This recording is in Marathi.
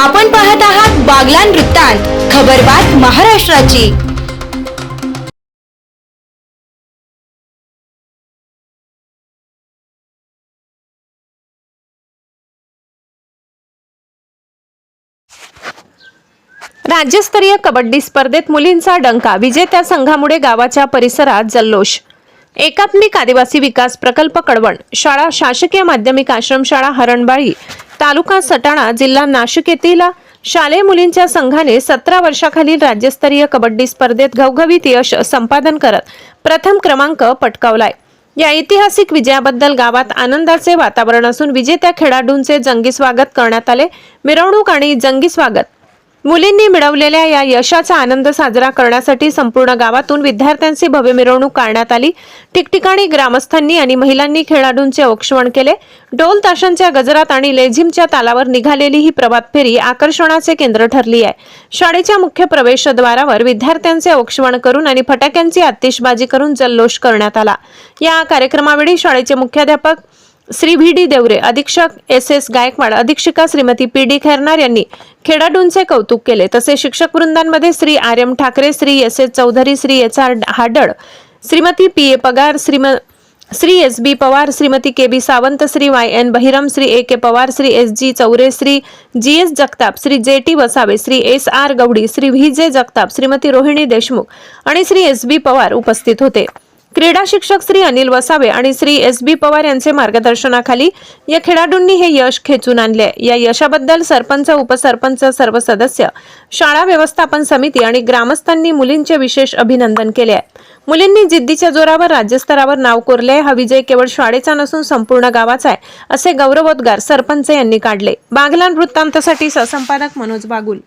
आपण पाहत आहात बागलाण वृत्तांत, खबरबात महाराष्ट्राची। राज्यस्तरीय कबड्डी स्पर्धेत मुलींचा डंका, विजेत्या संघामुळे गावाच्या परिसरात जल्लोष। एकात्मिक आदिवासी विकास प्रकल्प कळवण शाळा शासकीय माध्यमिक आश्रमशाळा हरणबाळी तालुका सटाणा जिल्हा नाशिक येथील शालेय मुलींच्या संघाने 17 वर्षाखालील राज्यस्तरीय कबड्डी स्पर्धेत घवघवीत यश संपादन करत प्रथम क्रमांक पटकावलाय। या ऐतिहासिक विजयाबद्दल गावात आनंदाचे वातावरण असून विजेत्या खेळाडूंचे जंगी स्वागत करण्यात आले। मिरवणूक आणि जंगी स्वागत मुलींनी मिळवलेल्या या यशाचा आनंद साजरा करण्यासाठी संपूर्ण गावातून विद्यार्थ्यांची भव्य मिरवणूक काढण्यात आली। ठिकठिकाणी ग्रामस्थांनी आणि महिलांनी खेळाडूंचे औक्षण केले। ढोल ताशांच्या गजरात आणि लेझिमच्या तालावर निघालेली ही प्रभात फेरी आकर्षणाचे केंद्र ठरली आहे। शाळेच्या मुख्य प्रवेशद्वारावर विद्यार्थ्यांचे औक्षण करून आणि फटाक्यांची आतिषबाजी करून जल्लोष करण्यात आला। या कार्यक्रमावेळी शाळेचे मुख्याध्यापक श्री व्ही डी देवरे, अधीक्षक एस एस गायकवाड, अधीक्षिका श्रीमती पी डी खैरनार यांनी खेळाडूंचे कौतुक केले। तसेच शिक्षक वृंदांमध्ये Shri R M Thakare, Shri S S Chaudhari, Shri H R Hadad, Shrimati P A Pagar, Shri S B Pawar, Shrimati K B Sawant, Shri Y N Bahiram, Shri A K Pawar, Shri S G Chaure, Shri G S Jagtap, Shri J T Vasave, Shri S R Gavdi, Shri V जे जगताप, श्रीमती रोहिणी देशमुख आणि श्री एस बी पवार उपस्थित होते। क्रीडा शिक्षक श्री अनिल वसावे आणि श्री एस बी पवार यांचे मार्गदर्शनाखाली या खेळाडूंनी हे यश खेचून आणले। या यशाबद्दल सरपंच, उपसरपंच, सर्व सदस्य, शाळा व्यवस्थापन समिती आणि ग्रामस्थांनी मुलींचे विशेष अभिनंदन केले आहे। मुलींनी जिद्दीच्या जोरावर राज्यस्तरावर नाव कोरले। हा विजय केवळ शाळेचा नसून संपूर्ण गावाचा आहे, असे गौरवोद्गार सरपंच यांनी काढले। बागलाण वृत्तांतासाठी सहसंपादक मनोज बागुल।